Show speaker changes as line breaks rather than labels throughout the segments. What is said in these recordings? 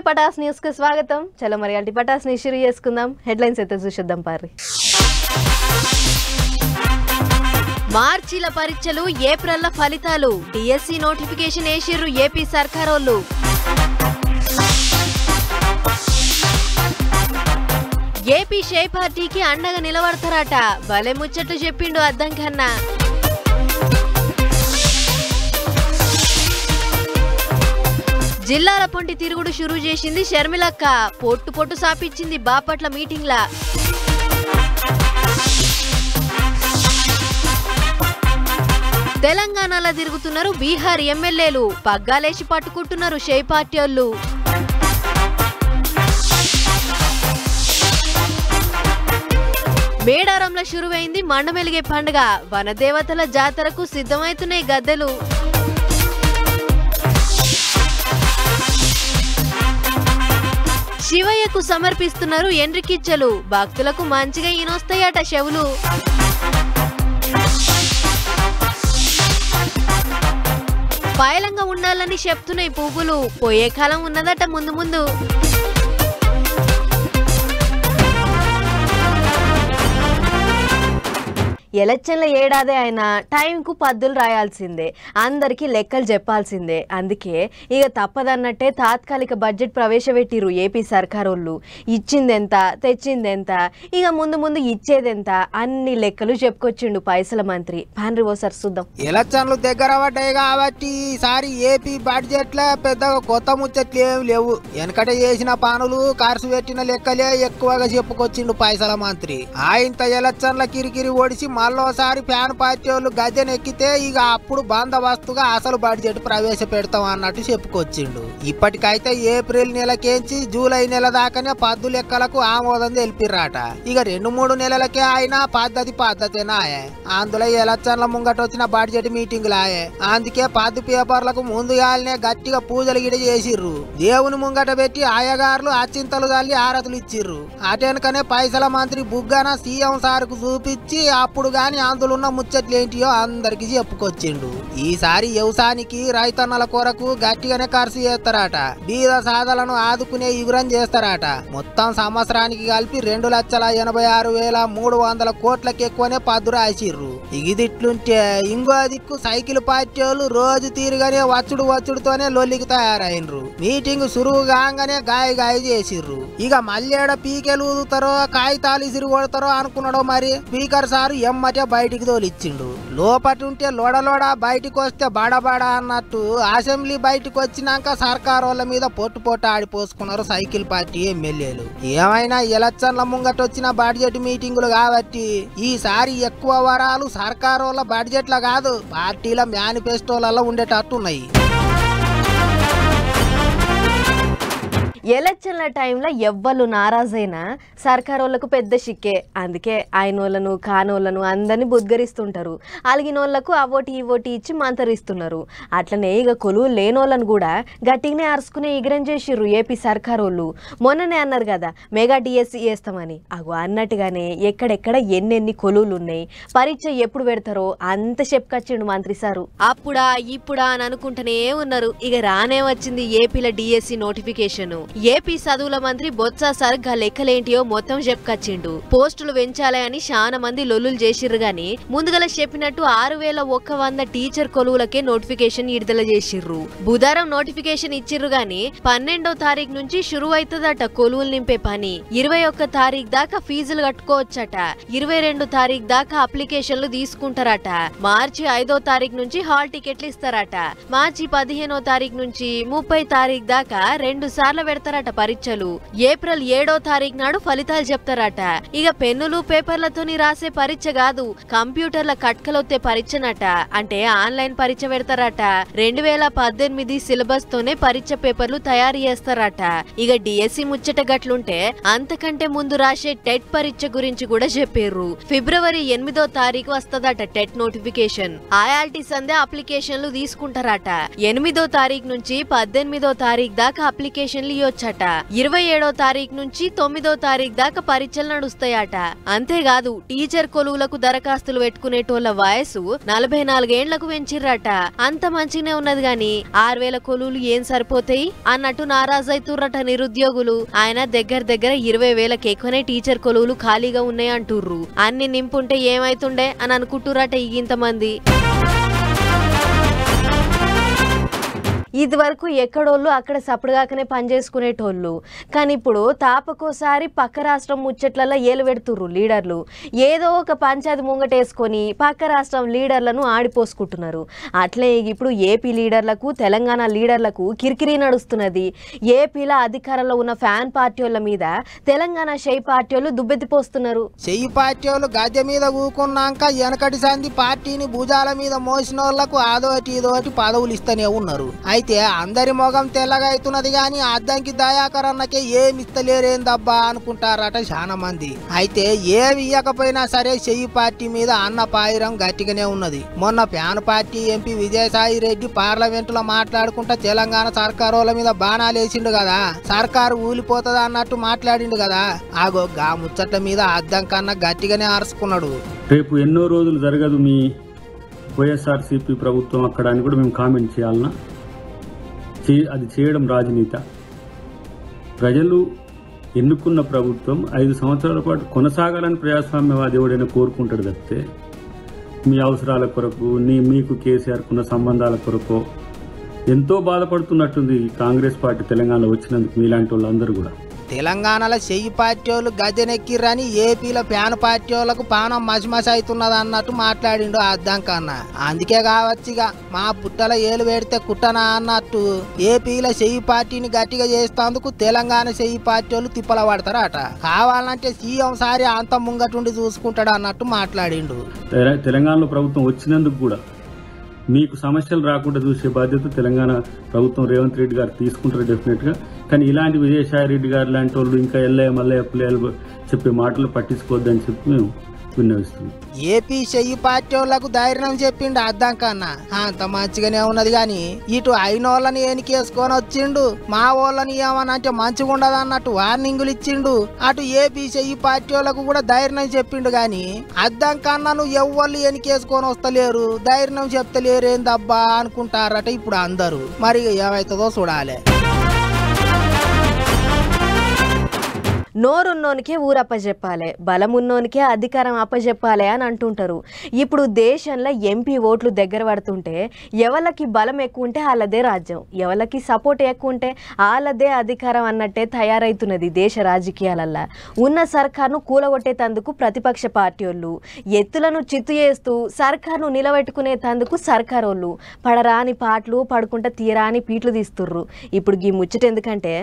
నమస్తే పటాస్ న్యూస్ కు స్వాగతం. చలో మరి అంటే పటాస్ ని షురూ చేసుకుందాం. హెడ్లైన్స్ అయితే చూద్దాం పారి. మార్చిల పరీక్షలు ఏప్రిల్ల ఫలితాలు డిఎస్సి నోటిఫికేషన్ వేసిర్రు ఏపీ సర్కారోళ్ళు. ఏపీ షే పార్టీకి అండగా నిలబడతారట భలే ముచ్చట్లు చెప్పిండు అద్దం కన్నా. జిల్లాల పొంటి తిరుగుడు షురూ చేసింది షర్మిలక్క. పొట్టు పొట్టు సాపిచ్చింది బాపట్ల మీటింగ్లా. తెలంగాణలో తిరుగుతున్నారు బీహార్ ఎమ్మెల్యేలు. పగ్గాలేసి పట్టుకుంటున్నారు షే పార్టీ వాళ్ళు. మేడారంలో షురువైంది మండమెలిగే పండుగ. వనదేవతల జాతరకు సిద్ధమవుతున్నాయి గద్దెలు. శివయ్యకు సమర్పిస్తున్నారు ఎండ్రికిచ్చలు. భక్తులకు మంచిగా ఈనొస్తాయట చెవులు. పైలంగా ఉండాలని చెప్తున్నాయి పువ్వులు. పోయే కాలం ఉన్నదట ముందు ముందు. ఎలక్షన్ల ఏడాదే అయినా టైంకు పద్దులు రాయాల్సిందే, అందరికీ లెక్కలు చెప్పాల్సిందే. అందుకే ఇక తప్పదన్నట్టే తాత్కాలిక బడ్జెట్ ప్రవేశపెట్టిరు ఏపీ సర్కారోళ్ళు. ఇచ్చిందెంత తెచ్చిందెంత ఇక ముందు ముందు ఇచ్చేదెంత అన్ని లెక్కలు చెప్పుకొచ్చిండు పైసల మంత్రి. పాండ్రి ఓసారి చూద్దాం.
ఎలక్షన్లు దగ్గర పడ్డాయి కాబట్టి ఈసారి ఏపీ బడ్జెట్ లో పెద్దగా కొత్త ముచ్చట్లు ఏమి లేవు. వెనకట చేసిన పనులు ఖర్చు పెట్టిన లెక్కలే ఎక్కువగా చెప్పుకొచ్చిండు పైసల మంత్రి. ఆయంత ఎలక్షన్ల కిరికిరి ఓడిసి మళ్ళోసారి ఫ్యాన్ పార్టీ వాళ్ళు గద్దెనెక్కితే ఇక అప్పుడు బందోబస్తుగా అసలు బడ్జెట్ ప్రవేశపెడతాం అన్నట్టు చెప్పుకొచ్చిండు. ఇప్పటికైతే ఏప్రిల్ నెలకేంచి జూలై నెల దాకానే పద్దు లెక్కలకు ఆమోదం తెలిపిర్రాట. ఇక 2-3 నెలలకే అయినా పద్ధతేనాయే. అందులో ఎలక్షన్ల ముంగట వచ్చిన బడ్జెట్ మీటింగ్ లాయే. అందుకే పద్దు పేపర్లకు ముందుగానే గట్టిగా పూజలు గిడ చేసిర్రు. దేవుని ముంగట పెట్టి ఆయగారులు అచ్చింతలు తల్లి ఆరతులు ఇచ్చిర్రు. అటెనకనే పైసల మంత్రి బుగ్గన సీఎం సార్కు చూపించి అప్పుడు గాని అందులో ఉన్న ముచ్చట్లు ఏంటియో అందరికి చెప్పుకొచ్చిండు. ఈసారి వ్యవసాయానికి రైతన్నల కొరకు గట్టిగానే ఖర్చు చేస్తారట. బీద సాధలను ఆదుకునే ఇగురం చేస్తారట. మొత్తం సంవత్సరానికి కలిపి 2,86,300 కోట్లకి ఎక్కువనే పద్దు రాసిర్రు. ఇదిట్లుంటే ఇంకో దిక్కు సైకిల్ పార్టీ వాళ్ళు రోజు తీరుగానే వచ్చుడుతోనే లొల్లికి తయారైనరు. మీటింగ్ సురువు కాగానే గాయ చేసిర్రు. ఇక మళ్ళేడ పీకెలు ఊదుతారో కాగితాలు ఇసిరి కొడతారో అనుకున్నాడో మరి స్పీకర్ సారు ఎమ్మటే బయటికి తోలిచ్చిండు. లోపటి ఉంటే లోడలోడ బయటికి వస్తే బడబడ అన్నట్టు అసెంబ్లీ బయటకు వచ్చినాక సర్కార్ వాళ్ళ మీద పొట్టు ఆడిపోసుకున్నారు సైకిల్ పార్టీ ఎమ్మెల్యేలు. ఏమైనా ఎలక్షన్ల ముంగట వచ్చిన బడ్జెట్ మీటింగులు కాబట్టి ఈసారి ఎక్కువ వరాలు సర్కార్ వాళ్ళ బడ్జెట్ల కాదు పార్టీల మేనిఫెస్టోలలో ఉండేటట్టున్నాయి.
ఎలక్షన్ల టైంలో ఎవ్వరు నారాజైనా సర్కారోళ్లకు పెద్ద షిక్కే. అందుకే ఆయనోళ్ళను కానోళ్ళను అందరినీ బుద్గరిస్తుంటారు. అలిగినోళ్లకు అవోటి ఇవోటి ఇచ్చి మంతరిస్తున్నారు. అట్లనే ఇక కొలువు లేనోళ్ళను కూడా గట్టిగానే అరుచుకునే ఇగరం చేసిర్రు ఏపీ సర్కారోళ్ళు. మొన్ననే అన్నారు కదా మెగా డిఎస్సి చేస్తామని. అగో అన్నట్టుగానే ఎక్కడెక్కడ ఎన్నెన్ని కొలువులు ఉన్నాయి, పరీక్ష ఎప్పుడు పెడతారో అంత చెప్పుకొచ్చిండు మంత్రి సారు. అప్పుడా ఇప్పుడా అని అనుకుంటూనే ఉన్నారు. ఇక రానే వచ్చింది ఏపీల డిఎస్సి నోటిఫికేషన్. ఏపీ చదువుల మంత్రి బొత్స సరిగ్గా లెక్కలేంటియో మొత్తం చెప్పుకొచ్చిండు. పోస్టులు పెంచాలి అని చాలా మంది లొల్లులు చేసిర్రు గాని ముందుగల చెప్పినట్టు 6,100 టీచర్ కొలువులకే నోటిఫికేషన్ విడుదల చేసిర్రు. బుధవారం నోటిఫికేషన్ ఇచ్చిర్రు గాని 12వ తారీఖు నుంచి షురు అవుతుందట కొలువులు నింపే పని. 21 తారీఖు దాకా ఫీజులు కట్టుకోవచ్చట. 22 తారీఖు దాకా అప్లికేషన్లు తీసుకుంటారట. మార్చి 5వ తారీఖు నుంచి హాల్ టికెట్లు ఇస్తారట. మార్చి 15వ తారీఖు నుంచి 30 తారీఖు దాకా 2 సార్లు పెడతారట పరీక్షలు. ఏప్రిల్ 7వ తారీఖు నాడు ఫలితాలు చెప్తారట. ఇక పెన్నులు పేపర్లతోని రాసే పరీక్ష కాదు, కంప్యూటర్ల కట్కలొత్తే పరీక్షనట. అంటే ఆన్లైన్ పరీక్ష పెడతారట. 2018 సిలబస్ తోనే పరీక్ష పేపర్లు తయారు చేస్తారట. ఇక డిఎస్సి ముచ్చట గట్లుంటే అంతకంటే ముందు రాసే టెట్ పరీక్ష గురించి కూడా చెప్పారు. ఫిబ్రవరి 8వ తారీఖు వస్తదట టెట్ నోటిఫికేషన్. ఐఆల్టీ సందే అప్లికేషన్లు తీసుకుంటారట. 8వ తారీఖు నుంచి 18వ తారీఖు దాకా అప్లికేషన్లు వెళ్ళొచ్చట. 27వ తారీఖు నుంచి 9వ తారీఖు దాకా పరీక్షలు నడుస్తాయట. అంతేకాదు టీచర్ కొలువులకు దరఖాస్తులు పెట్టుకునేటోళ్ల వయసు 44 ఏండ్లకు పెంచిర్రట. అంత మంచిగానే ఉన్నది గాని 6000 కొలువులు ఏం సరిపోతాయి అన్నట్టు నారాజైతుర్రట నిరుద్యోగులు. ఆయన దగ్గర 20,000కి ఎక్కువనే టీచర్ కొలువులు ఖాళీగా ఉన్నాయి అంటుర్రు. అన్ని నింపుంటే ఏమైతుండే అని అనుకుంటుర్రట ఇంతమంది. ఇది వరకు ఎక్కడోళ్ళు అక్కడ సపడుగాకనే పనిచేసుకునేటోళ్ళు. కానీ ఇప్పుడు తాపకోసారి పక్క రాష్ట్రం ముచ్చట్లలో ఏలు పెడుతుర్రు లీడర్లు. ఏదో ఒక పంచాయతీ ముంగటేసుకొని పక్క రాష్ట్రం లీడర్లను ఆడిపోసుకుంటున్నారు. అట్లే ఇప్పుడు ఏపీ లీడర్లకు తెలంగాణ లీడర్లకు కిరికిరి నడుస్తున్నది. ఏపీలో అధికారంలో ఉన్న ఫ్యాన్ పార్టీ వాళ్ళ మీద తెలంగాణ షెయి పార్టీ వాళ్ళు దుబ్బెత్తిపోస్తున్నారు.
షెయి పార్టీ వాళ్ళు గద్దె మీద ఊకున్నాక వెనకటి సంది పార్టీని భుజాల మీద మోసిన వాళ్లకు అదోటి ఇదోటి పదవులు ఇస్తూనే ఉన్నారు. అయితే అందరి మొగం తెల్లగా అవుతున్నది గాని అద్దంకి దయాకర్ అన్నకే ఏమి ఇస్తలేరేందబ్బా అనుకుంటారట చాలా మంది. అయితే ఏమి ఇయ్యకపోయినా సరే షెయి పార్టీ మీద అన్న పాయిరం గట్టిగానే ఉన్నది. మొన్న fan party MP Vijayasai Reddy పార్లమెంటులో మాట్లాడుకుంటా తెలంగాణ సర్కారోల మీద బాణాలు వేసిండు కదా, సర్కారు ఊలిపోతుంది అన్నట్టు మాట్లాడిండు కదా. ఆగో గా ముచ్చట్ల మీద అద్దం కన్నా గట్టిగానే అరుచుకున్నాడు.
రేపు ఎన్నో రోజులు జరగదు మీ వైఎస్ఆర్సీపీ ప్రభుత్వం అక్కడ అని కూడా మేము కామెంట్ చేయాలన్నా? అది చేయడం రాజనీత. ప్రజలు ఎన్నుకున్న ప్రభుత్వం 5 సంవత్సరాల పాటు కొనసాగాలని ప్రజాస్వామ్యవాది ఎవడైనా కోరుకుంటాడు తప్పితే మీ అవసరాల కొరకు మీకు కేసీఆర్కున్న సంబంధాల కొరకు ఎంతో బాధపడుతున్నట్టుంది కాంగ్రెస్ పార్టీ తెలంగాణలో వచ్చినందుకు. మీలాంటి వాళ్ళందరూ కూడా
తెలంగాణలో షెయి పార్టీ వాళ్ళు గద్దెనెక్కిర్రని ఏపీలో ఫ్యాన్ పార్టీ వాళ్ళకు పానం మసిమసి అవుతున్నది అన్నట్టు మాట్లాడిండు అద్దం కన్నా. అందుకే కావచ్చుగా మా పుట్టల ఏలు పెడితే కుట్టనా అన్నట్టు ఏపీలో షెయి పార్టీని గట్టిగా చేస్తేందుకు తెలంగాణ షెయి పార్టీ వాళ్ళు తిప్పల పడతారట. కావాలంటే సీఎం సారి అంత ముంగటుండి చూసుకుంటాడు అన్నట్టు మాట్లాడిండు.
తెలంగాణలో ప్రభుత్వం వచ్చినందుకు కూడా మీకు సమస్యలు రాకుండా చూసే బాధ్యత తెలంగాణ ప్రభుత్వం రేవంత్ రెడ్డి గారు తీసుకుంటారు డెఫినెట్గా. కానీ ఇలాంటి విజయసాయి రెడ్డి గారు లాంటి వాళ్ళు ఇంకా ఎల్లయ్య మల్లయ్య పుల్లయ్య చెప్పే మాటలు పట్టించుకోవద్దని చెప్పి మేము విన్నవిస్తున్నాం.
ఏపీ షెయి పార్టీ వాళ్ళకు ధైర్యం చెప్పిండు అద్దం కన్నా. అంత మంచిగానే ఉన్నది గాని ఇటు అయినోళ్ళని ఎనికేసుకొని వచ్చిండు, మా వాళ్ళని ఏమనంటే మంచిగా ఉండదు అన్నట్టు వార్నింగులు ఇచ్చిండు. అటు ఏపీ షెయి పార్టీ వాళ్ళకు కూడా ధైర్యం చెప్పిండు గాని అద్దం కన్నా నువ్వు ఎవ్వళ్ళు ఎనికేసుకొని వస్తలేరు, ధైర్యం చెప్తలేరేందబ్బా అనుకుంటారట ఇప్పుడు అందరూ. మరి ఏమైతుందో చూడాలి.
నోరున్నోనికే ఊరప్పజెప్పాలి, బలమున్నోనికే అధికారం అప్పజెప్పాలి అని అంటుంటారు. ఇప్పుడు దేశంలో ఎంపీ ఓట్లు దగ్గర పడుతుంటే ఎవరికి బలం ఎక్కువ ఉంటే వాళ్ళదే రాజ్యం, ఎవరికి సపోర్ట్ ఎక్కువ ఉంటే వాళ్ళదే అధికారం అన్నట్టే తయారైతున్నది దేశ రాజకీయాలల్లో. ఉన్న సర్కారును కూలగొట్టేతందుకు ప్రతిపక్ష పార్టీ వాళ్ళు, ఎత్తులను చిత్తు చేస్తూ సర్కారును నిలబెట్టుకునేతందుకు సర్కారోళ్ళు పడరాని పాటలు పడుకుంటా తీరాని పీట్లు తీస్తుర్రు. ఇప్పుడు ఈ ముచ్చట ఎందుకంటే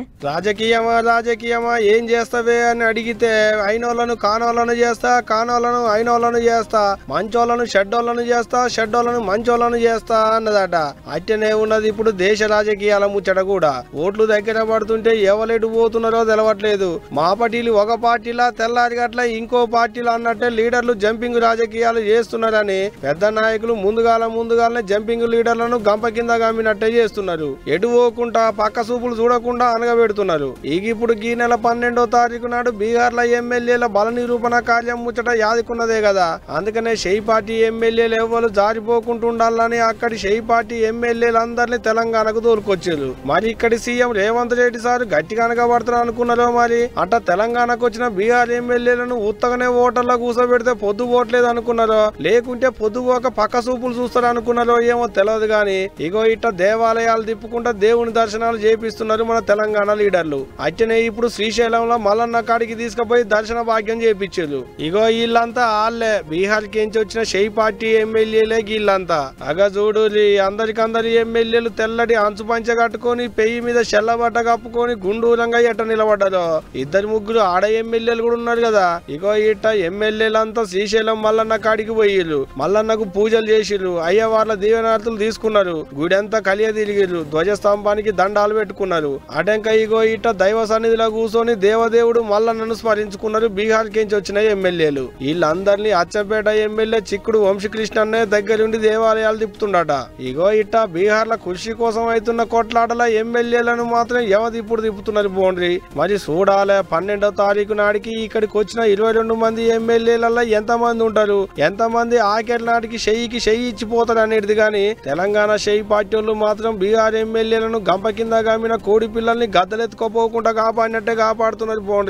రాజకీయమా ఏం చేస్తావే అని అడిగితే అయినోళ్ళను కానోళ్ళను చేస్తా, కానోళ్ళను అయినోళ్ళను చేస్తా, మంచోళ్ళను షెడ్డోళ్ళను చేస్తా, షెడ్డోళ్ళను మంచోళ్ళను చేస్తా అన్నదట. అట్టనే ఉన్నది ఇప్పుడు దేశ రాజకీయాల ముచ్చట కూడా. ఓట్లు దగ్గర పడుతుంటే ఎవరెటు పోతున్నారో తెలవట్లేదు. మా పార్టీలు ఒక పార్టీలా తెల్లారి గట్ల ఇంకో పార్టీలా అన్నట్టే లీడర్లు జంపింగ్ రాజకీయాలు చేస్తున్నారని పెద్ద నాయకులు ముందుగాలనే జంపింగ్ లీడర్లను గంప కింద గమ్మినట్టే చేస్తున్నారు. ఎటు పోకుండా పక్క చూపులు చూడకుండా అనగబెడుతున్నారు. ఇప్పుడు ఈ నెల 12వ తారీఖు నాడు బీహార్ లో ఎమ్మెల్యేల బల నిరూపణ కార్యం ముచ్చట యాదుకున్నదే కదా. అందుకనే షెయి పార్టీ ఎమ్మెల్యేలు ఎవరు జారిపోకుంటుండాలని అక్కడి షెయి పార్టీ ఎమ్మెల్యేలందరినీ తెలంగాణకు తోలుకొచ్చారు. మరి ఇక్కడి సీఎం రేవంత్ రెడ్డి సార్ గట్టిగా అనగబడతారు అనుకున్నారో మరి. అట్ట తెలంగాణకు వచ్చిన బీహార్ ఎమ్మెల్యేలను ఉత్తగానే ఓటర్లో కూర్చోబెడితే పొద్దు పోవట్లేదు అనుకున్నారో, లేకుంటే పొద్దు పోక పక్క చూపులు చూస్తారు అనుకున్నారో ఏమో తెలియదు గాని ఇగో ఇట్ట దేవాలయాలు తిప్పుకుంటా దేవుని దర్శనాలు చేపిస్తున్నారు మన తెలంగాణ లీడర్లు. అట్టనే ఇప్పుడు శ్రీశైలంలో మల్లన్న కాడికి తీసుకుపోయి దర్శన భాగ్యం చేపించారు. ఇగో వీళ్ళంతా వాళ్ళే బీహార్ కించి వచ్చిన షెయి పార్టీ ఎమ్మెల్యేలే వీళ్ళంతా. అగ చూడు అందరికందరి ఎమ్మెల్యేలు తెల్లటి అంచు పంచ కట్టుకొని పెయ్యి మీద చెల్లబట్ట కప్పుకొని గుండూరంగా ఎట్ట నిలబడ్డారు. 2-3 ఆడ ఎమ్మెల్యేలు కూడా ఉన్నారు కదా. ఇగో ఇట్ట ఎమ్మెల్యేలంతా శ్రీశైలం మల్లన్న కాడికి పోయిర్రు, మల్లన్నకు పూజలు చేసిర్రు, అయ్యవార్ల దీవెనార్తులు తీసుకున్నారు, గుడంతా కలియ తిరిగిర్రు, ధ్వజస్తంభానికి దండాలు పెట్టుకున్నారు. అటెంక ఇగో ఇట్ట దైవ సన్నిధిలో కూర్చొని దేవదేవుడు ఇప్పుడు మల్లన్నను స్మరించుకున్నారు బీహార్ కించి వచ్చిన ఎమ్మెల్యేలు. వీళ్ళందరినీ అచ్చంపేట ఎమ్మెల్యే చిక్కుడు వంశీకృష్ణన్నే దగ్గరుండి దేవాలయాలు తిప్పుతుండట. ఇగో ఇట్టా బీహార్ లో కృషి కోసం అవుతున్న కొట్లాటల ఎమ్మెల్యేలను మాత్రం ఎవదిప్పుడు తిప్పుతున్నారు బోండ్రి. మరి చూడాలే 12వ తారీఖు నాటికి ఇక్కడికి వచ్చిన 22 మంది ఎమ్మెల్యేలలో ఎంతమంది ఉంటారు, ఎంతమంది ఆఖరి నాటికి చెయ్యికి చెయ్యి ఇచ్చిపోతారు అనేది. గాని తెలంగాణ షెయి పార్టీ వాళ్ళు మాత్రం బీహార్ ఎమ్మెల్యేలను గంప కింద గామిన కోడి పిల్లల్ని గద్దలెత్తుకోపోకుండా కాపాడినట్టే కాపాడుతున్నారు బోండ్రి.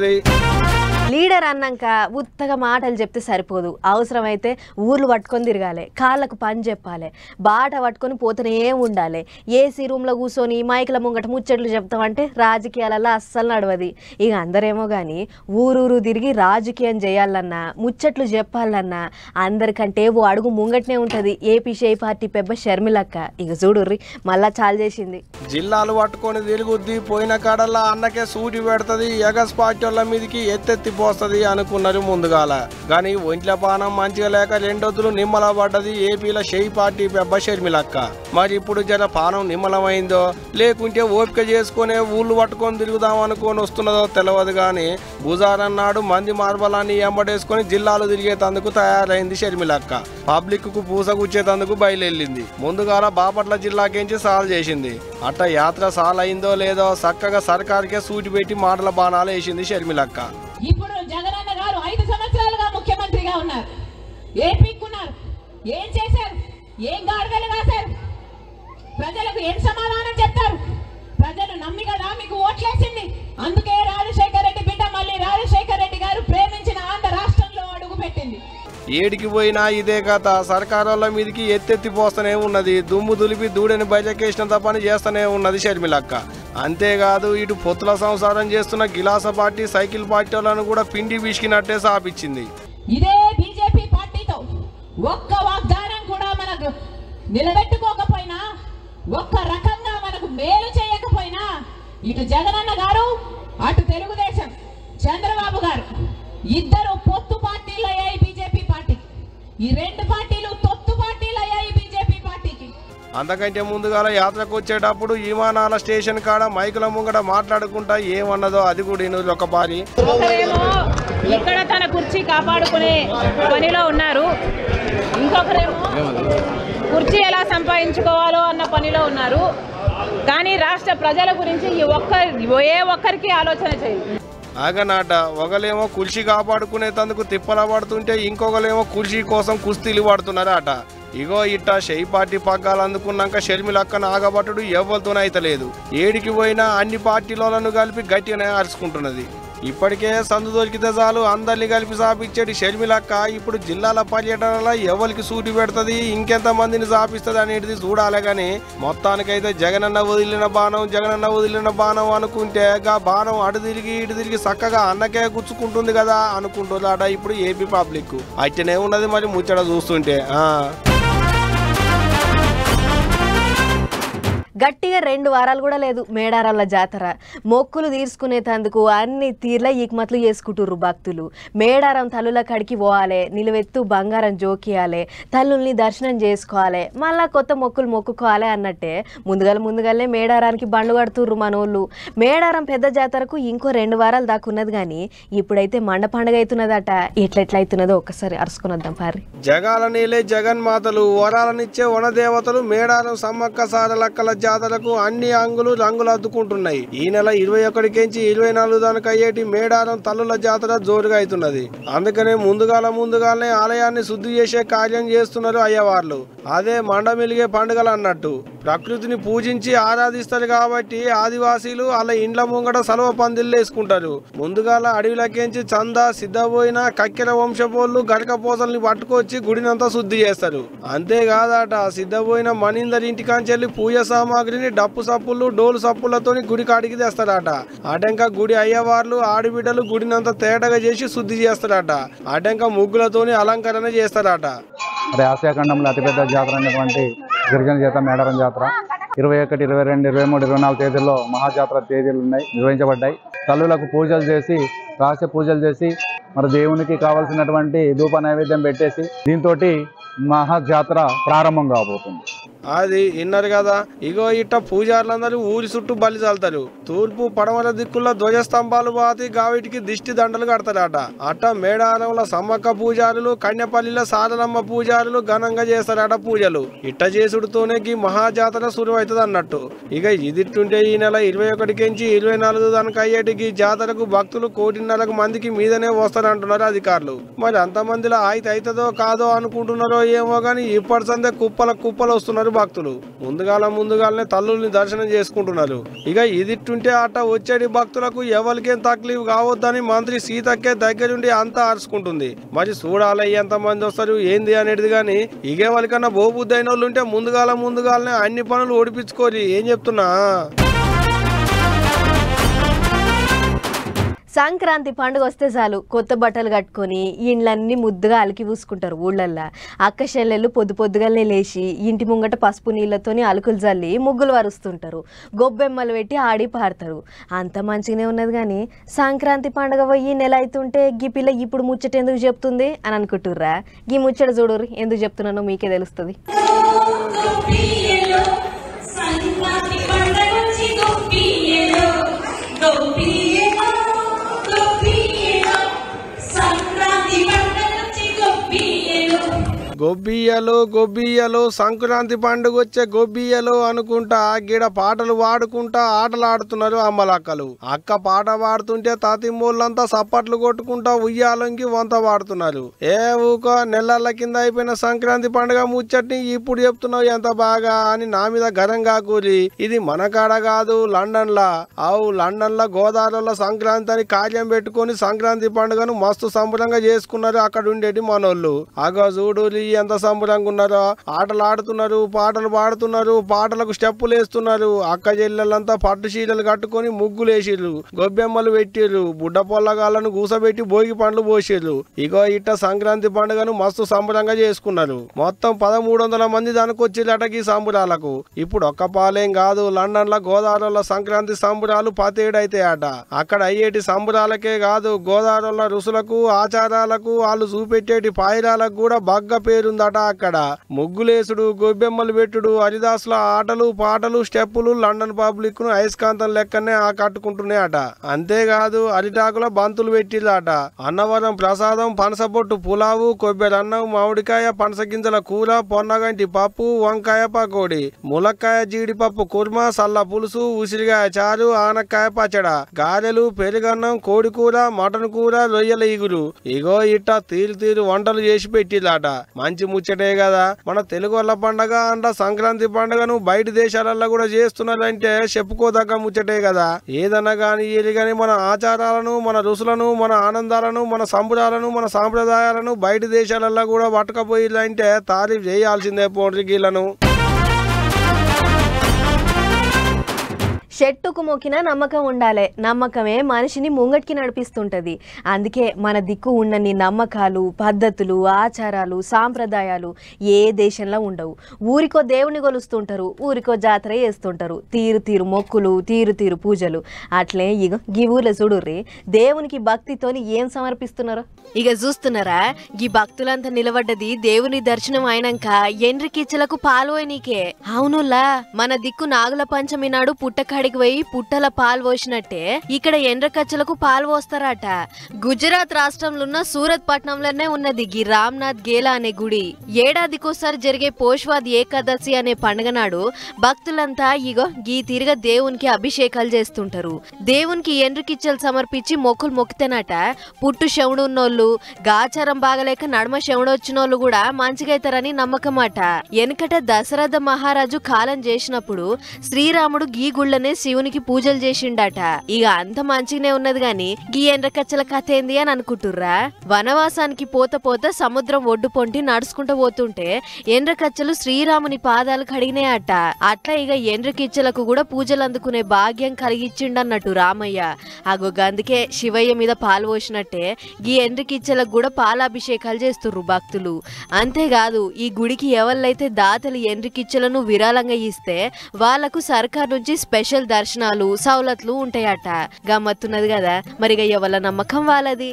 లీడర్ అన్నాక ఉత్తగా మాటలు చెప్తే సరిపోదు, అవసరమైతే ఊర్లు పట్టుకొని తిరగాలి, కాళ్ళకు పని చెప్పాలి, బాట పట్టుకొని పోతూనే ఉండాలి. ఏసీ రూమ్లో కూర్చొని మైకుల ముంగట ముచ్చట్లు చెప్తామంటే రాజకీయాలలో అస్సలు నడవది. ఇక అందరేమో కానీ ఊరూరు తిరిగి రాజకీయం చేయాలన్నా ముచ్చట్లు చెప్పాలన్నా అందరికంటే ఓ అడుగు ముంగటనే ఉంటుంది ఏపీ షెయి పార్టీ పెబ్బ షర్మిలక్క. ఇక చూడుర్రి మళ్ళా చాలు చేసింది.
జిల్లాలు పట్టుకొని తిరుగుద్ది, పోయిన కాడల్లా అన్నకే సూటి పెడుతుంది, ఎగస్ పార్టీ వాళ్ళ మీదకి ఎత్తెత్తి పోస్తుంది అనుకున్నారు ముందుగాల. కానీ ఒంట్ల పానం మంచిగా లేక రెండొద్దులు నిమ్మల పడ్డది ఏపీలో షెయి పార్టీ పెబ్బ షర్మిలక్క. మరి ఇప్పుడు జర పానం నిమ్మలమైందో లేకుంటే ఓపిక చేసుకునే ఊళ్ళు పట్టుకొని తిరుగుదాం అనుకొని వస్తున్నదో తెలియదు. కానీ బుజారన్నాడు మంది మార్బలాన్ని ఎంబడేసుకొని జిల్లాలు తిరిగేతందుకు తయారైంది షర్మిలక్క. పబ్లిక్ కు పూసగుచ్చేతందుకు బయలుదేరింది. ముందుగాల బాపట్ల జిల్లాకించి సాల్ చేసింది. అట్ట యాత్ర సాల్ అయిందో లేదో చక్కగా సర్కార్కే సూటి పెట్టి మాటల బాణాలు వేసింది షర్మిలక్క.
ఇప్పుడు జగనన్న గారు 5 సంవత్సరాలుగా ముఖ్యమంత్రిగా ఉన్నారు, ఏపీకున్నారు, ఏం చేశారు, ఏం గాడిదలు రాశారు, ప్రజలకు ఏం సమాధానం చెప్తారు? ప్రజలు నమ్మి కదా మీకు ఓట్లేసింది. అందుకే రాజశేఖర రెడ్డి బిడ్డ మళ్ళీ రాజశేఖర రెడ్డి గారు ప్రేమించిన ఆంధ్ర రాష్ట్రంలో అడుగు పెట్టింది.
ఏడికి పోయినా ఇదే కథ, సర్కారోళ్ళ మీదకి ఎత్తెత్తి పోస్తూనే ఉన్నది. దుమ్ము దులిపి దూడని బయటకేసినంత పని చేస్తూనే ఉన్నది షర్మిలక్క. అంతేకాదు ఇటు పొత్తుల సంసారం చేస్తున్న గిలాస పార్టీ సైకిల్ పార్టీ వాళ్ళను కూడా పిండి విసికినట్టే సాపించింది.
ఇదే బీజేపీ పార్టీతో ఒక్క వాగ్దానం కూడా మనకు నిలబెట్టుకోకపోయినా, ఒక్క రకంగా మనకు మేలు చేయకపోయినా, ఇటు జగనన్న గారు అటు తెలుగుదేశం చంద్రబాబు గారు ఇద్దరు పొత్తు పార్టీలు అయ్యాయి బీజేపీ పార్టీకి. ఈ 2 పార్టీలు తొత్తు పార్టీలు అయ్యాయి బీజేపీ పార్టీకి.
అంతకంటే ముందుగాల యాత్రకు వచ్చేటప్పుడు విమానాల స్టేషన్ కాడ మైకుల ముంగట మాట్లాడుకుంటా ఏమన్నదో అది కూడా ఒక పారి.
ఒకరేమో ఇక్కడ తన కుర్చీ కాపాడుకునే పనిలో ఉన్నారు, ఇంకొకరేమో కుర్చీ ఎలా సంపాదించుకోవాలో అన్న పనిలో ఉన్నారు. కానీ రాష్ట్ర ప్రజల గురించి ఏ ఒక్కరికి ఆలోచన చేయదు.
ఆగనాట ఒకలేమో కుర్చీ కాపాడుకునేందుకు తిప్పల పడుతుంటే ఇంకొకలేమో కుర్చీ కోసం కుస్తీలు పడుతున్నారట. ఇగో ఇట్టా షెయి పార్టీ పగ్గాలు అందుకున్నాక షర్మిలక్కను ఆగబట్టుడు ఎవ్వరితోనైతలేదు. ఏడికి పోయినా అన్ని పార్టీలను కలిపి గట్టిగానే అరుచుకుంటున్నది. ఇప్పటికే సందు దొరికితే చాలు అందరినీ కలిపి సాపించేది షర్మిలక్క ఇప్పుడు జిల్లాల పర్యటనలో ఎవరికి సూటి పెడుతుంది, ఇంకెంత మందిని సాపిస్తుంది అనేది చూడాలి. కానీ మొత్తానికైతే జగనన్న వదిలిన బాణం అనుకుంటే గా బాణం అటు తిరిగి చక్కగా అన్నకే గుచ్చుకుంటుంది కదా అనుకుంటుందట ఇప్పుడు ఏపీ పబ్లిక్. అట్టనే ఉన్నది మరి ముచ్చట చూస్తుంటే.
గట్టిగా 2 వారాలు కూడా లేదు మేడారాల జాతర. మొక్కులు తీర్చుకునేందుకు అన్ని తీర్ల ఈక్మట్లు చేసుకుంటుర్రు భక్తులు. మేడారం తల్లుల కడికి పోవాలి, నిలువెత్తు బంగారం జోకియాలి, తల్లుల్ని దర్శనం చేసుకోవాలి, మళ్ళా కొత్త మొక్కులు మొక్కుకోవాలి అన్నట్టే ముందుగానే మేడారానికి బండ్లు కడుతుర్రు మనోళ్ళు. మేడారం పెద్ద జాతరకు ఇంకో 2 వారాలు దాకా ఉన్నది. కానీ ఇప్పుడైతే మండ పండుగ అవుతున్నదట. ఎట్లెట్లయితున్నదో ఒక్కసారి అరుసుకునొద్దాం పారి.
జగాల నీలే జగన్మాతలు, వరాలనిచ్చే వనదేవతలు మేడారం సమ్మక్క సారలక్కల జాతరకు అన్ని అంగులు రంగులు అద్దుకుంటున్నాయి. ఈ నెల 21 నుంచి 24 దాకా అయ్యేటి మేడారం తల్లుల జాతర జోరుగా అవుతున్నది. అందుకనే ముందుగానే ఆలయాన్ని శుద్ధి చేసే కార్యం చేస్తున్నారు అయ్యవార్లు. అదే మండమిలిగే పండుగలు అన్నట్టు. ప్రకృతిని పూజించి ఆరాధిస్తారు కాబట్టి ఆదివాసీలు వాళ్ళ ఇండ్ల ముంగట సలవ పందిళ్ళు వేసుకుంటారు. ముందుగాల అడవిలకేంచి చందా సిద్ధపోయిన కక్కెర వంశపోళ్ళు గడకపోసల్ని పట్టుకొచ్చి గుడినంతా శుద్ధి చేస్తారు. అంతేకాదట సిద్ధపోయిన మనిందరి ఇంటికాంచెల్లి పూజ సామాగ్రిని డప్పు సప్పులు డోలు సప్పులతో గుడి కాడికి తెస్తారట. అటెంక గుడి అయ్యవార్లు ఆడిబిడ్డలు గుడినంతా తేటగా చేసి శుద్ధి చేస్తారట. అటెంక ముగ్గులతోని అలంకరణ చేస్తారట.
ఆసియా ఖండంలో అతిపెద్ద జాతర అయినటువంటి గిరిజన జాతర మేడారం జాతర 21, 22, 23, 24 తేదీల్లో మహాజాతర తేదీలు నిర్వహించబడ్డాయి. తల్లులకు పూజలు చేసి రహస్య పూజలు చేసి మరి దేవునికి కావాల్సినటువంటి ధూప నైవేద్యం పెట్టేసి దీంతో మహాజాతర ప్రారంభం కాబోతుంది.
అది విన్నారు కదా. ఇగో ఇట్ట పూజారులందరూ ఊరి చుట్టూ బలి చల్తారు. తూర్పు పడమర దిక్కుల్లో ధ్వజస్తంభాలు పాతి గావిటికి దిష్టి దండలు కడతారట. అట్ట మేడారంలో సమ్మక్క పూజారులు, కన్యపల్లిలో సారలమ్మ పూజారులు ఘనంగా చేస్తారట పూజలు. ఇట్ట చేసుడుతోనే ఈ మహాజాతర సురువైతుంది అన్నట్టు. ఇక ఇదిట్టుంటే ఈ నెల 21 నుంచి 24 దానికి అయ్యేటికి జాతరకు భక్తులు 1.5 మందికి మీదనే వస్తారంటున్నారు అధికారులు. మరి అంతమందిలో అవుతుందో కాదో అనుకుంటున్నారో ఏమో గాని ఇప్పటి సందే కుప్పలు వస్తున్నారు భక్తులు. ముందుగానే తల్లుల్ని దర్శనం చేసుకుంటున్నారు. ఇక ఇదిట్టుంటే అట్ట వచ్చేటి భక్తులకు ఎవరికేం తక్లీఫ్ కావద్దని మంత్రి సీతక్కే దగ్గరుండి అంతా అరుచుకుంటుంది. మరి చూడాలి ఎంతమంది వస్తారు ఏంది అనేది గాని ఇక ఎవరికన్నా బోబుద్దైన వాళ్ళు ఉంటే ముందుగానే అన్ని పనులు ఓడిపించుకోరి. ఏం చెప్తున్నా.
సంక్రాంతి పండుగ వస్తే చాలు కొత్త బట్టలు కట్టుకొని ఇండ్లన్నీ ముద్దుగా అలికి పూసుకుంటారు. ఊళ్ళల్లో అక్క చెల్లెళ్ళు పొద్దుగానే లేచి ఇంటి ముంగట పసుపు నీళ్ళతోని అలుకులు జల్లి ముగ్గులు వరుస్తుంటారు. గొబ్బెమ్మలు పెట్టి ఆడి పాడతారు. అంత మంచిగానే ఉన్నది కానీ సంక్రాంతి పండుగ పోయి నెల అవుతుంటే గీ పిల్ల ఇప్పుడు ముచ్చట ఎందుకు చెప్తుంది అని అనుకుంటుర్రా? గీ ముచ్చట చూడరు ఎందుకు చెప్తున్నానో మీకే తెలుస్తుంది.
గొబ్బియ్యలు సంక్రాంతి పండుగ వచ్చే గొబ్బియ్యలు అనుకుంటా గిడ పాటలు పాడుకుంటా ఆటలు ఆడుతున్నారు అమ్మలక్కలు. అక్క పాట పాడుతుంటే తాతిమ్మోళ్ళంతా సప్పట్లు కొట్టుకుంటా ఉయ్యాలంకి వంత పాడుతున్నారు. ఏ ఊకో నెలల కింద అయిపోయిన సంక్రాంతి పండుగ ముచ్చట్ని ఇప్పుడు చెప్తున్నావు ఎంత బాగా అని నా మీద ఘనంగా కూలి. ఇది మన కాడ కాదు లండన్ లా గోదావరిలో సంక్రాంతి అని కార్యం పెట్టుకుని సంక్రాంతి పండుగను మస్తు సంబరంగా చేసుకున్నారు అక్కడ ఉండేటి మనోళ్ళు. అగో చూడు ఎంత సంబరంగా ఉన్నారో. ఆటలు ఆడుతున్నారు, పాటలు పాడుతున్నారు, పాటలకు స్టెప్పులు వేస్తున్నారు. అక్క చెల్లెళ్ళంతా పట్టు చీరలు కట్టుకొని ముగ్గులు వేసిర్రు, గొబ్బెమ్మలు పెట్టిర్రు, బుడ్డ పొల్లగాళ్ళను గూసబెట్టి భోగి పండ్లు పోసిర్రు. ఇగో ఇట్ట సంక్రాంతి పండుగను మస్తు సంబరంగా చేసుకున్నారు. మొత్తం 1300 మంది దానికొచ్చిరట ఈ సంబరాలకు. ఇప్పుడు ఒక్క పాలేం కాదు, లండన్ లో గోదావరిలో సంక్రాంతి సంబరాలు 10 ఏడైతాయట. అక్కడ అయ్యేటి సంబరాలకే కాదు గోదావరిలో రుసులకు ఆచారాలకు వాళ్ళు చూపెట్టేటి పాయిరాలకు కూడా బగ్గ పేరుందట. అక్కడ ముగ్గులేసుడు, గొబ్బెమ్మలు పెట్టుడు, హరిదాసుల ఆటలు పాటలు స్టెప్పులు లండన్ పబ్లిక్ ను అయస్కాంతం లెక్కనే ఆకట్టుకుంటున్నాయట. అంతేకాదు అరిటాకుల బంతులు పెట్టిరట. అన్నవరం ప్రసాదం, పనసపొట్టు పులావు, కొబ్బరి అన్నం, మామిడికాయ పనస గింజల కూర, పొన్నగంటి పప్పు, వంకాయ పకోడి, ములక్కాయ జీడిపప్పు కుర్మా, సల్ల పులుసు, ఉసిరికాయ చారు, ఆనక్కాయ పచ్చడ, గారెలు, పెరుగన్నం, కోడి కూర, మటన్ కూర, రొయ్యల ఇగురు. ఇగో ఇట్ట తీరు వంటలు చేసి పెట్టిరట. మంచి ముచ్చటే కదా. మన తెలుగు వాళ్ళ పండగ అంట సంక్రాంతి పండుగను బయట దేశాలలో కూడా చేస్తున్నారంటే చెప్పుకోదగ్గ ముచ్చటే కదా. ఏదన్నా గాని ఏది గాని మన ఆచారాలను, మన రుసులను, మన ఆనందాలను, మన సంబరాలను, మన సాంప్రదాయాలను బయట దేశాలలో కూడా పట్టుకపోయిందంటే తారీఫ్ చేయాల్సిందే పోండ్రి గీళ్లను.
చెట్టుకు మొక్కిన నమ్మకం ఉండాలి. నమ్మకమే మనిషిని ముంగటికి నడిపిస్తుంటది. అందుకే మన దిక్కు ఉన్నన్ని నమ్మకాలు, పద్ధతులు, ఆచారాలు, సాంప్రదాయాలు ఏ దేశంలో ఉండవు. ఊరికో దేవుని కొలుస్తుంటారు, ఊరికో జాతర చేస్తుంటారు. తీరు మొక్కులు, తీరు పూజలు. అట్లే ఇక గీ ఊర్లో చూడుర్రి దేవునికి భక్తితోని ఏం సమర్పిస్తున్నారు. ఇక చూస్తున్నారా, గీ భక్తులంతా నిలబడ్డది దేవుని దర్శనం అయినాక ఎండ్రికిచ్చలకు పాల్పోయినీకే. అవునులా, మన దిక్కు నాగుల పంచమి నాడు పుట్టకాడికి పోయి పుట్టల పాలు పోసినట్టే ఇక్కడ ఎండ్రకచ్చలకు పాలు పోస్తారట. గుజరాత్ రాష్ట్రంలో ఉన్న సూరత్ పట్టణంలోనే ఉన్నది గీ రామ్నాథ్ గేలా అనే గుడి. ఏడాదికోసారి జరిగే పోష్వాద్ ఏకాదశి అనే పండుగ నాడు భక్తులంతా ఇగో గీ తీరుగా దేవునికి అభిషేకాలు చేస్తుంటారు. దేవునికి ఎండ్రికిచ్చలు సమర్పించి మొక్కులు మొక్కితేనట పుట్టు శవుడు ఉన్నోళ్ళు, గాచారం బాగలేక నడుమ శవుడు వచ్చినోళ్ళు కూడా మంచిగైతారని నమ్మకమాట. వెనకట దశరథ మహారాజు కాలం చేసినప్పుడు శ్రీరాముడు గీ గుళ్ళనే శివునికి పూజలు చేసిండట. ఇక అంత మంచిగానే ఉన్నది గాని గీ ఎండ్రకచ్చల కథ ఏంది అని అనుకుంటుర్రా? వనవాసానికి పోత సముద్రం ఒడ్డు పొంటి నడుచుకుంటూ పోతుంటే ఎండ్రకచ్చలు శ్రీరాముని పాదాలు కడిగినాయట. అట్లా ఇక ఎండ్రకిచ్చలకు కూడా పూజలు అందుకునే భాగ్యం కలిగిచ్చిండన్నట్టు రామయ్య. అగో గందుకే శివయ్య మీద పాలు పోసినట్టే గీ ఎండ్రకిచ్చలకు కూడా పాలాభిషేకాలు చేస్తుర్రు భక్తులు. అంతేకాదు ఈ గుడికి ఎవళ్ళైతే దాతలు ఎండ్రకిచ్చలను విరాళంగా ఇస్తే వాళ్లకు సర్కార్ నుంచి స్పెషల్ దర్శనాలు సౌలతులు ఉంటాయట. గమ్మత్తున్నది కదా. మరిగా ఎవళ్ళ నమ్మకం వాళ్ళది.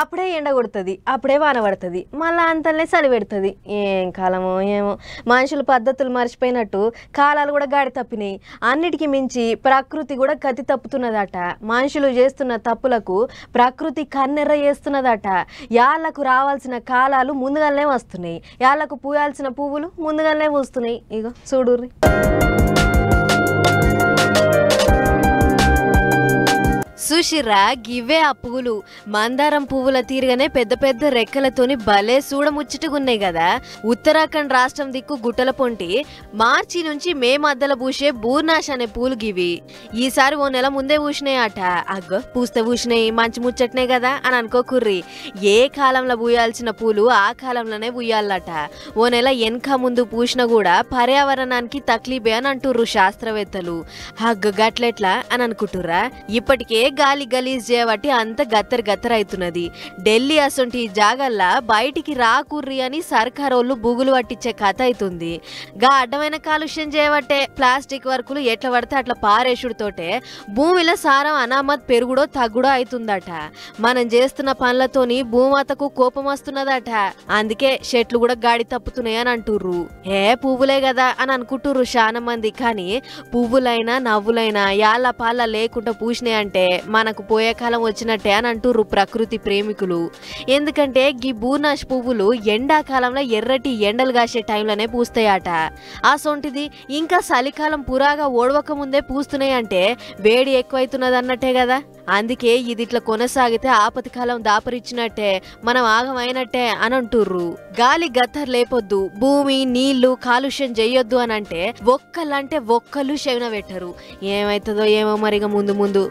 అప్పుడే ఎండ కొడుతుంది, అప్పుడే వాన పడుతుంది, మళ్ళీ అంతలనే చలి పెడుతుంది. ఏం కాలమో ఏమో, మనుషులు పద్ధతులు మర్చిపోయినట్టు కాలాలు కూడా గాడి తప్పినాయి. అన్నిటికీ మించి ప్రకృతి కూడా గతి తప్పుతున్నదట. మనుషులు చేస్తున్న తప్పులకు ప్రకృతి కన్నెర్ర చేస్తున్నదట. యాళ్లకు రావాల్సిన కాలాలు ముందుగానే వస్తున్నాయి, యాళ్లకు పూయాల్సిన పువ్వులు ముందుగానే పూస్తున్నాయి. ఇగో చూడుర్రి. సుషిరా గివ్వే ఆ పువ్వులు మందారం పువ్వుల తీరుగానే పెద్ద పెద్ద రెక్కలతోని భలే చూడముచ్చటగున్నాయి కదా. ఉత్తరాఖండ్ రాష్ట్రం దిక్కు గుట్టల పొంటి మార్చి నుంచి మే మధ్యలో పూసే బూర్నాష్ అనే పూలు గివి. ఈసారి ఓ నెల ముందే పూసినాయి అట. అగ్గో పూస్తే పూసినాయి, మంచి ముచ్చటనే కదా అని అనుకోకుర్రి. ఏ కాలంలో పూయాల్సిన పూలు ఆ కాలంలోనే పూయాలట. ఓ నెల వెనక ముందు పూసినా కూడా పర్యావరణానికి తక్లీఫే అని అంటుర్రు శాస్త్రవేత్తలు. అగ్గ గట్లెట్లా అని అనుకుంటుర్రా? ఇప్పటికే గాలి గలీజ్ చేయబట్టి అంత గత్తర్ గత్తర్ అవుతున్నది. ఢిల్లీ అసొంటి జాగల్లా బయటికి రాకుర్రి అని సర్కారోళ్ళు బుగులు పట్టించే కథ అవుతుంది. గా అడ్డమైన కాలుష్యం చేయబట్టే ప్లాస్టిక్ వర్కులు ఎట్లా పడితే అట్లా పారేసుడుతోటే భూమిలో సారం అనామత్ పెరుగుడో తగ్గుడో అవుతుందట. మనం చేస్తున్న పనులతోని భూమాతకు కోపం వస్తున్నదట. అందుకే చెట్లు కూడా గాడి తప్పుతున్నాయి అని అంటుర్రు. పువ్వులే కదా అని అనుకుంటుర్రు చాలా మంది. కానీ పువ్వులైనా నవ్వులైనా యాళ్ళ పాల లేకుండా పూసినాయంటే మనకు పోయే కాలం వచ్చినట్టే అని అంటుర్రు ప్రకృతి ప్రేమికులు. ఎందుకంటే గీ బూర్నాష్ పువ్వులు ఎండాకాలంలో ఎర్రటి ఎండలు కాసే టైంలోనే పూస్తాయట. ఆ సొంటిది ఇంకా చలికాలం పురాగా ఓడవక ముందే పూస్తున్నాయి అంటే వేడి ఎక్కువైతున్నది అన్నట్టే కదా. అందుకే ఇది ఇట్లా కొనసాగితే ఆపతి కాలం దాపరిచ్చినట్టే, మనం ఆగమైనట్టే అని అంటుర్రు. గాలి గత్తర్ లేపొద్దు, భూమి నీళ్లు కాలుష్యం చెయ్యొద్దు అని అంటే ఒక్కళ్ళు శవన పెట్టరు. ఏమైతుందో ఏమో మరిగా ముందు ముందు.